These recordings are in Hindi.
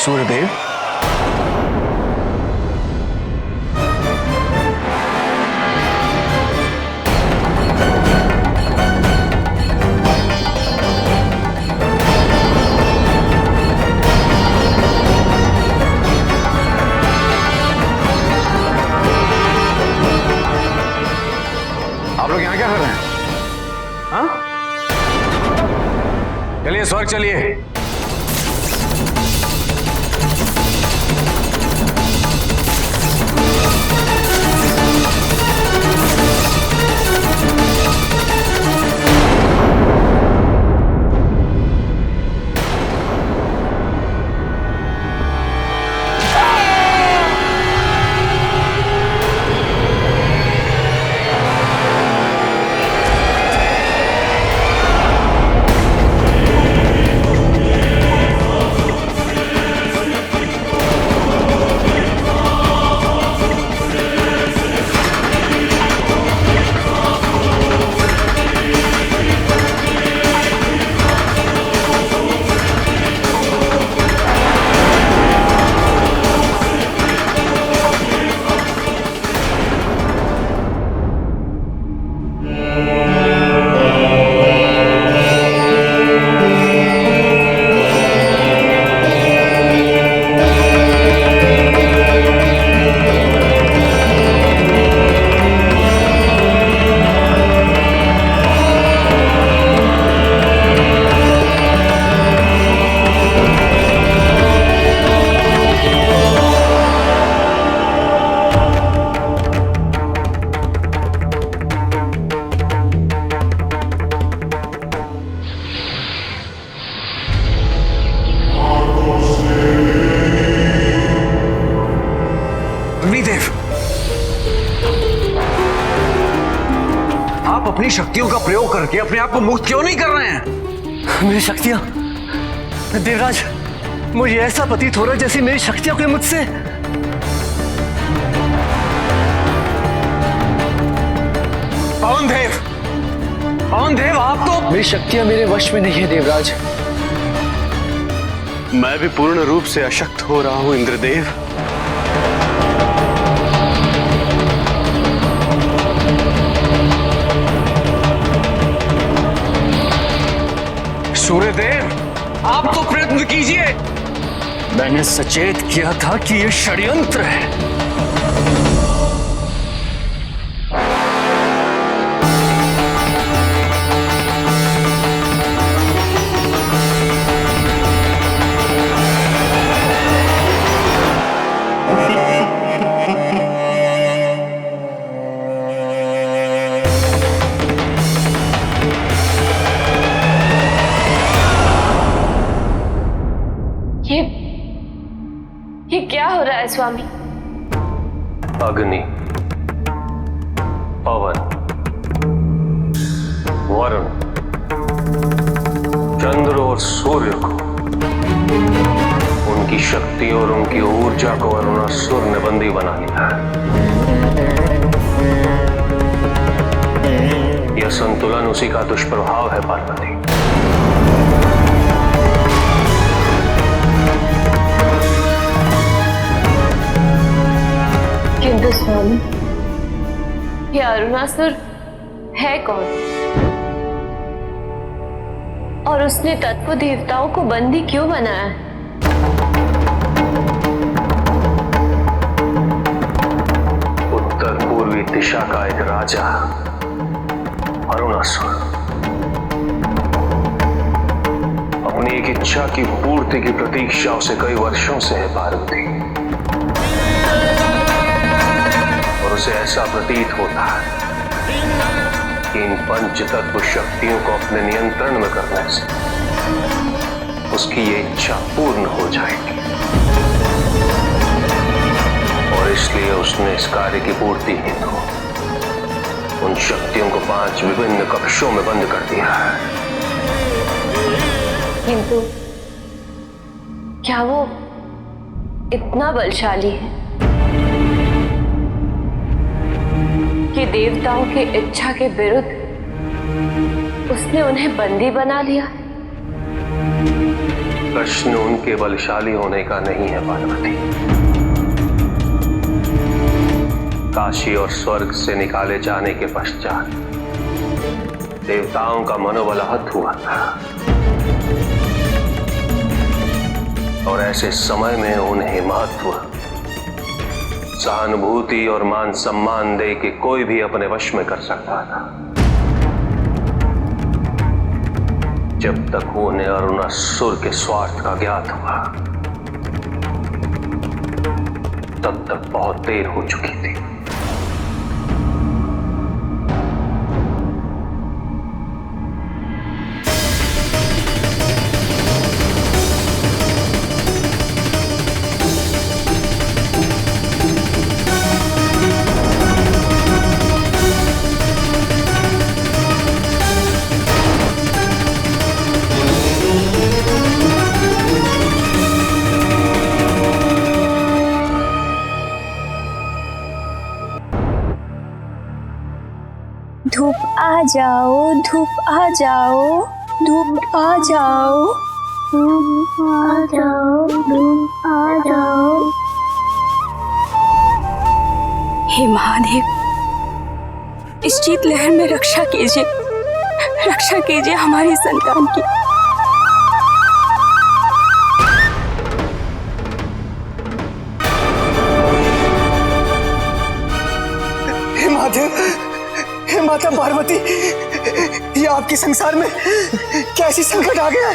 सूर्यदेव, आप लोग यहाँ क्या कर रहे हैं? हाँ, चलिए स्वर्ग चलिए। अग्निदेव, आप अपनी शक्तियों का प्रयोग करके अपने आप को मुक्त क्यों नहीं कर रहे हैं? मेरी शक्तियां, देवराज, मुझे ऐसा प्रतीत हो रहा है जैसे मेरी शक्तियां कोई मुझसे पवनदेव, पवनदेव, आप तो मेरी शक्तियां मेरे वश में नहीं है देवराज। मैं भी पूर्ण रूप से अशक्त हो रहा हूं इंद्रदेव। सूर्यदेव, आप तो प्रयत्न कीजिए। मैंने सचेत किया था कि यह षड्यंत्र है। ये क्या हो रहा है स्वामी? अग्नि, पवन, वरुण, चंद्र और सूर्य को, उनकी शक्ति और उनकी ऊर्जा को अरुणासुर ने बंदी बना लिया है। यह संतुलन उसी का दुष्प्रभाव है पार्वती। किंतु स्वामी, यह अरुणासुर है कौन? और उसने तत्व देवताओं को बंदी क्यों बनाया है? उत्तर पूर्वी दिशा का एक राजा अरुणासुर अपनी एक इच्छा की पूर्ति की प्रतीक्षा उसे कई वर्षों से है पार्वती। उसे ऐसा प्रतीत होता है कि इन पंच तत्व शक्तियों को अपने नियंत्रण में करने से उसकी ये इच्छा पूर्ण हो जाएगी, और इसलिए उसने इस कार्य की पूर्ति हेतु उन शक्तियों को 5 विभिन्न कक्षों में बंद कर दिया है। किंतु क्या वो इतना बलशाली है कि देवताओं की इच्छा के विरुद्ध उसने उन्हें बंदी बना लिया? प्रश्न उनके बलशाली होने का नहीं है पार्वती। काशी और स्वर्ग से निकाले जाने के पश्चात देवताओं का मनोबल आहत हुआ था और ऐसे समय में उन्हें महत्व, सहानुभूति और मान सम्मान दे के कोई भी अपने वश में कर सकता था। जब तक उन्हें अरुणासुर के स्वार्थ का ज्ञात हुआ तब तक बहुत देर हो चुकी थी। धूप आ जाओ, धूप आ जाओ, धूप आ जाओ, धूप आ जाओ, धूप आ जाओ। हे महादेव, इस शीतलहर में रक्षा कीजिए हमारी संतान की। हे महादेव, हे माता पार्वती, ये आपके संसार में कैसी संकट आ गया है?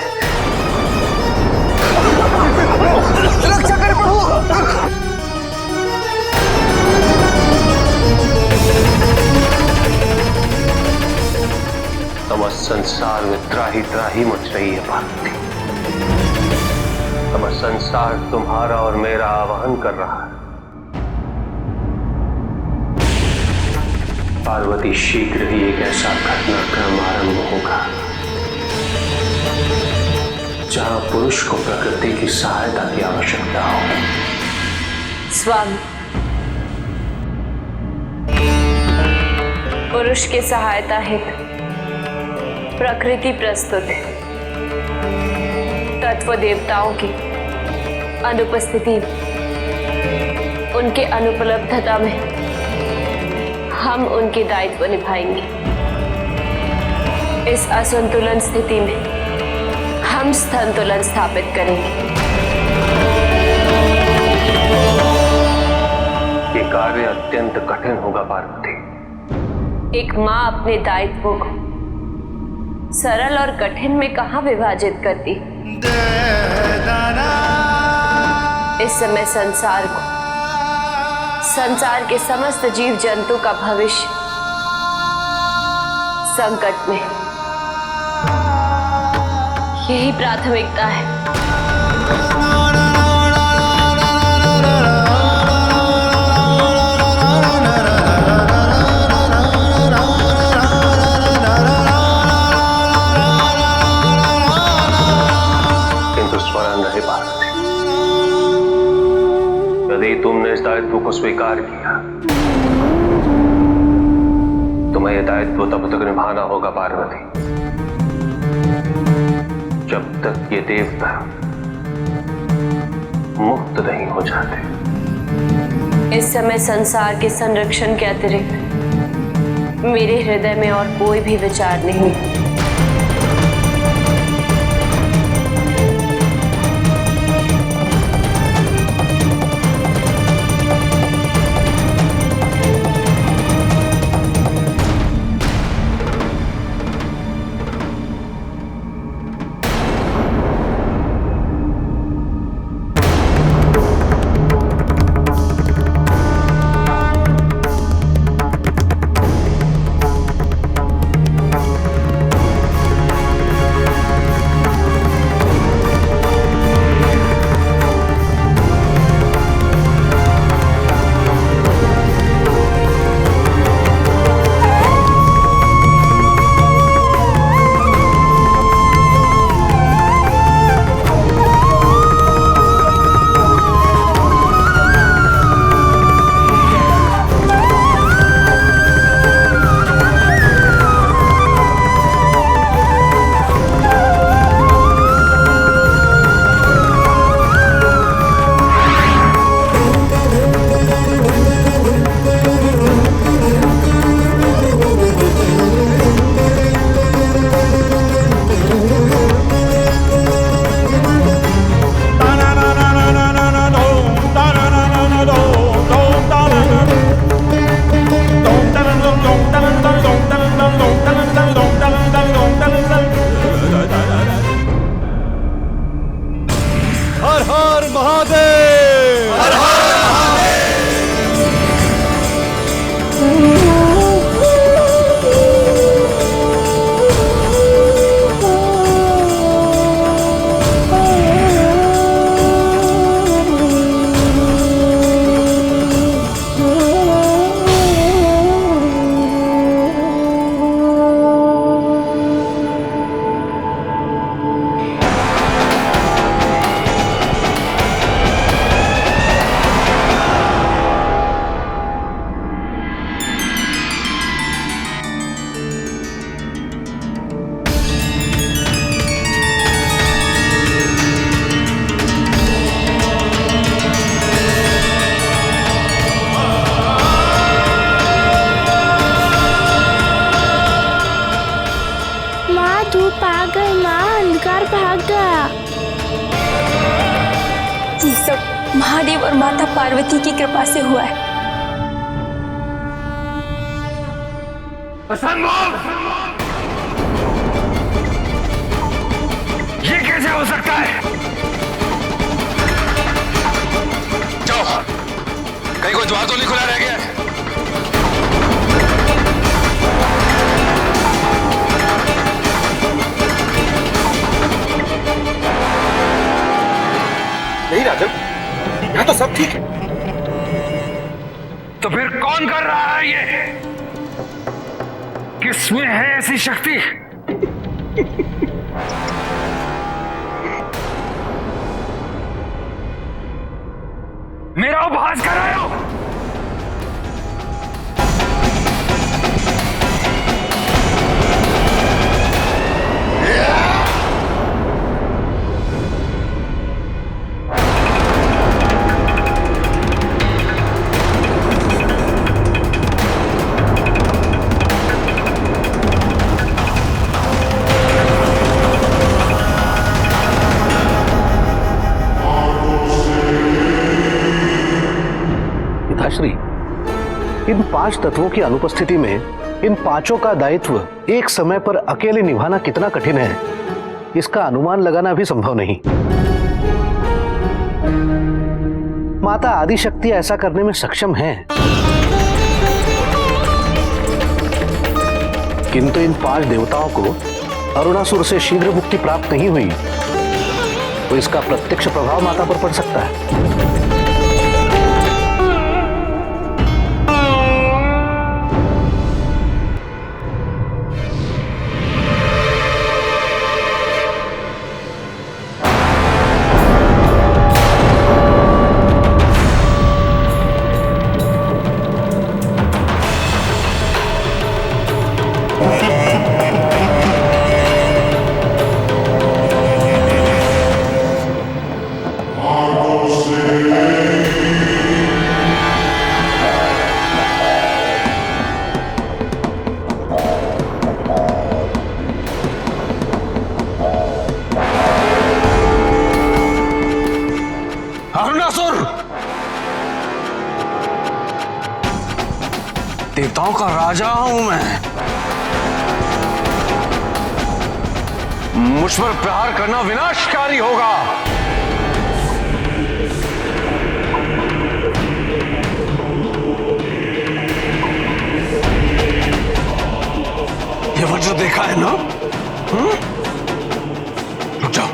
रक्षा कर प्रभु। समस्त संसार में त्राही मच रही है पार्वती। समस्त संसार तुम्हारा और मेरा आवाहन कर रहा है। पार्वती, शीघ्र ही एक ऐसा घटनाक्रम आरंभ होगा जहां पुरुष को प्रकृति की सहायता की आवश्यकता होगी। स्वामी, पुरुष की सहायता हेतु प्रकृति प्रस्तुत है। तत्व देवताओं की अनुपस्थिति, उनके अनुपलब्धता में हम उनके दायित्व निभाएंगे। इस असंतुलन स्थिति में हम संतुलन स्थापित करेंगे। ये कार्य अत्यंत कठिन होगा पार्वती। एक माँ अपने दायित्वों को सरल और कठिन में कहां विभाजित करती। इस समय संसार के समस्त जीव जंतु का भविष्य संकट में, यही प्राथमिकता है। किंतु स्मरण रहे पार्वती, यदि तुमने इस दायित्व को स्वीकार किया तुम्हें यह दायित्व तब तक निभाना होगा पार्वती जब तक ये देवता मुक्त नहीं हो जाते। इस समय संसार के संरक्षण के अतिरिक्त मेरे हृदय में और कोई भी विचार नहीं। माँ धूप आ गई, माँ अंधकार भाग गया। ये सब महादेव और माता पार्वती की कृपा से हुआ है। असंभव! ये कैसे हो सकता है? जाओ, कहीं कोई द्वार तो नहीं खुला रह गया है? नहीं राजन, यहाँ तो सब ठीक है। तो फिर कौन कर रहा है ये? किसमें है ऐसी शक्ति? मेरा उपहास कर रहे हो? पिताश्री, इन 5 तत्वों की अनुपस्थिति में इन 5 का दायित्व एक समय पर अकेले निभाना कितना कठिन है, इसका अनुमान लगाना भी संभव नहीं। माता आदिशक्ति ऐसा करने में सक्षम है, किंतु इन 5 देवताओं को अरुणासुर से शीघ्र मुक्ति प्राप्त नहीं हुई, तो इसका प्रत्यक्ष प्रभाव माता पर पड़ सकता है। अरुणासुर! देवताओं का राजा हूं मैं। मुझ पर प्रहार करना विनाशकारी होगा। ये वज्र देखा है ना? रुक जाओ,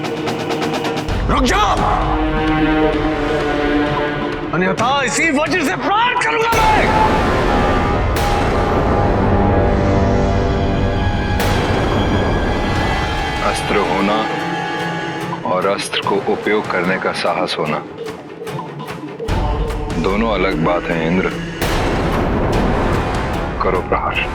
रुक जाओ, अन्यथा इसी वज्र से प्रहार करूंगा मैं। अस्त्र होना और अस्त्र को उपयोग करने का साहस होना दोनों अलग बात है इंद्र। करो प्रहार।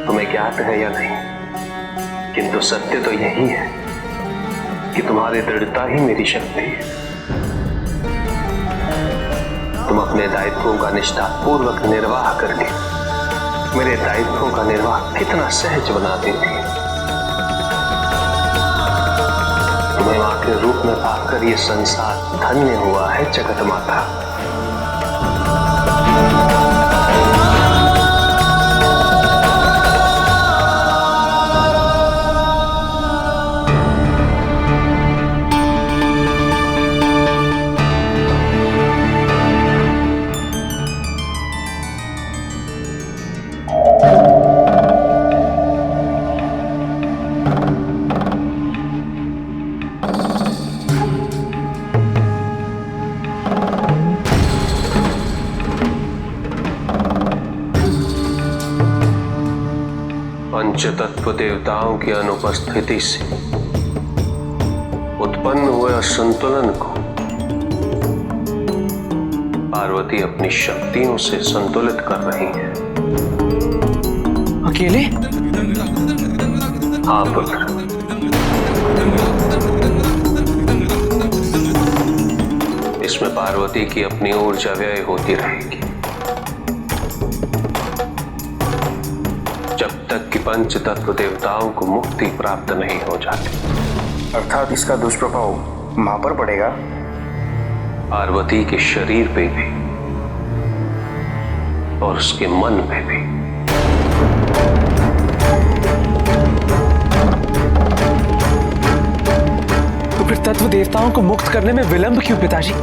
तुम्हें ज्ञात है या नहीं, किंतु सत्य तो यही है कि तुम्हारी दृढ़ता ही मेरी शक्ति है। तुम अपने दायित्वों का निष्ठापूर्वक निर्वाह करके मेरे दायित्वों का निर्वाह कितना सहज बना देती है। तुम्हें मां के रूप में पाकर ये संसार धन्य हुआ है जगत माता। पंच तत्व देवताओं की अनुपस्थिति से उत्पन्न हुए असंतुलन को पार्वती अपनी शक्तियों से संतुलित कर रही है। अकेले? हाँ पुत्र, इसमें पार्वती की अपनी ऊर्जा व्यय होती रहेगी जब तक कि पंच तत्व देवताओं को मुक्ति प्राप्त नहीं हो जाती। अर्थात इसका दुष्प्रभाव मां पर पड़ेगा? पार्वती के शरीर पे भी और उसके मन पे भी। तो फिर तत्व देवताओं को मुक्त करने में विलंब क्यों पिताजी?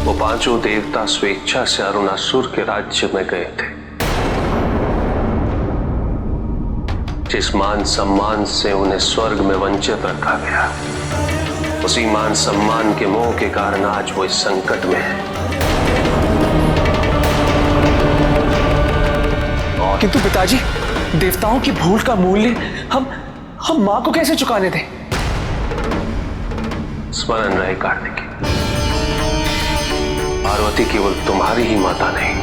वो पांचों देवता स्वेच्छा से अरुणासुर के राज्य में गए थे। जिस मान सम्मान से उन्हें स्वर्ग में वंचित रखा गया, उसी मान सम्मान के मोह के कारण आज वो इस संकट में है। किंतु पिताजी, देवताओं की भूल का मूल्य हम मां को कैसे चुकाने थे? स्मरण रहे कार्तिकी, पार्वती केवल तुम्हारी ही माता नहीं,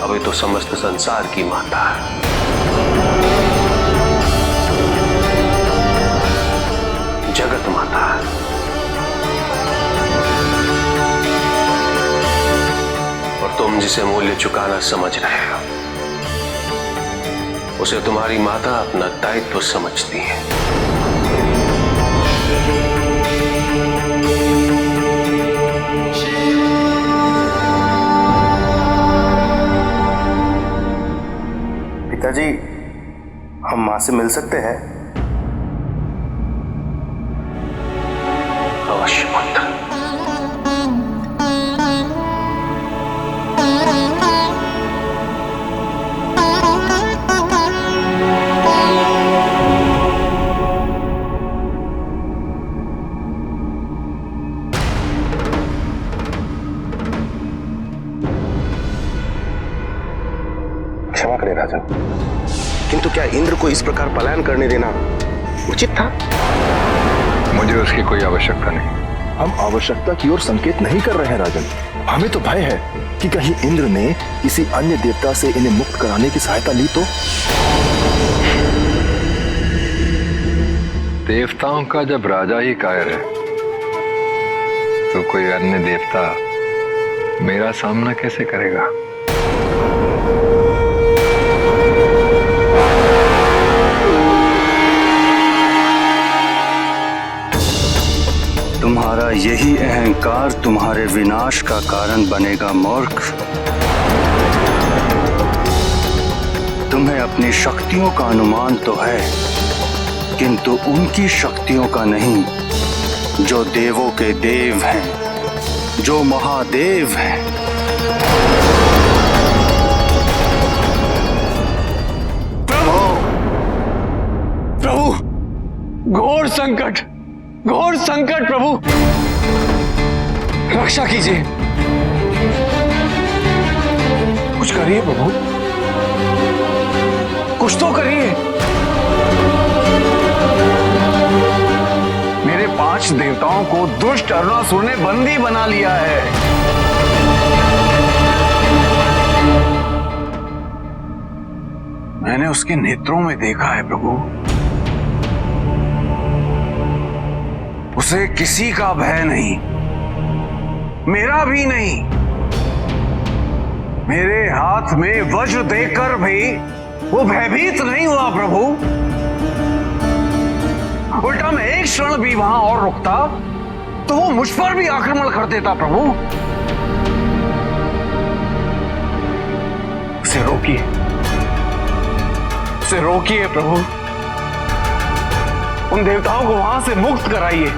अभी तो समस्त संसार की माता है। जगत माता है। और तुम जिसे मूल्य चुकाना समझ रहे हो, उसे तुम्हारी माता अपना दायित्व समझती है। पिताजी, हम मां से मिल सकते हैं? अवश्य पुत्र। क्षमा करें राजन, किंतु क्या इंद्र को इस प्रकार पलायन करने देना उचित था? मुझे उसकी कोई आवश्यकता नहीं। हम आवश्यकता की ओर संकेत नहीं कर रहे हैं राजन। हमें तो भय है कि कहीं इंद्र ने किसी अन्य देवता से इन्हें मुक्त कराने की सहायता ली तो। देवताओं का जब राजा ही कायर है तो कोई अन्य देवता मेरा सामना कैसे करेगा? तुम्हारा यही अहंकार तुम्हारे विनाश का कारण बनेगा मूर्ख। तुम्हें अपनी शक्तियों का अनुमान तो है, किंतु उनकी शक्तियों का नहीं, जो देवों के देव हैं, जो महादेव हैं। प्रभु, प्रभु, घोर संकट, घोर संकट प्रभु, रक्षा कीजिए। कुछ करिए प्रभु, कुछ तो करिए। मेरे 5 देवताओं को दुष्ट अरुणासुर ने बंदी बना लिया है। मैंने उसके नेत्रों में देखा है प्रभु, उसे किसी का भय नहीं, मेरा भी नहीं। मेरे हाथ में वज्र देकर भी वो भयभीत नहीं हुआ प्रभु। उल्टा मैं एक क्षण भी वहां और रुकता तो वो मुझ पर भी आक्रमण कर देता प्रभु। उसे रोकिए, उसे रोकिए प्रभु। उन देवताओं को वहां से मुक्त कराइए।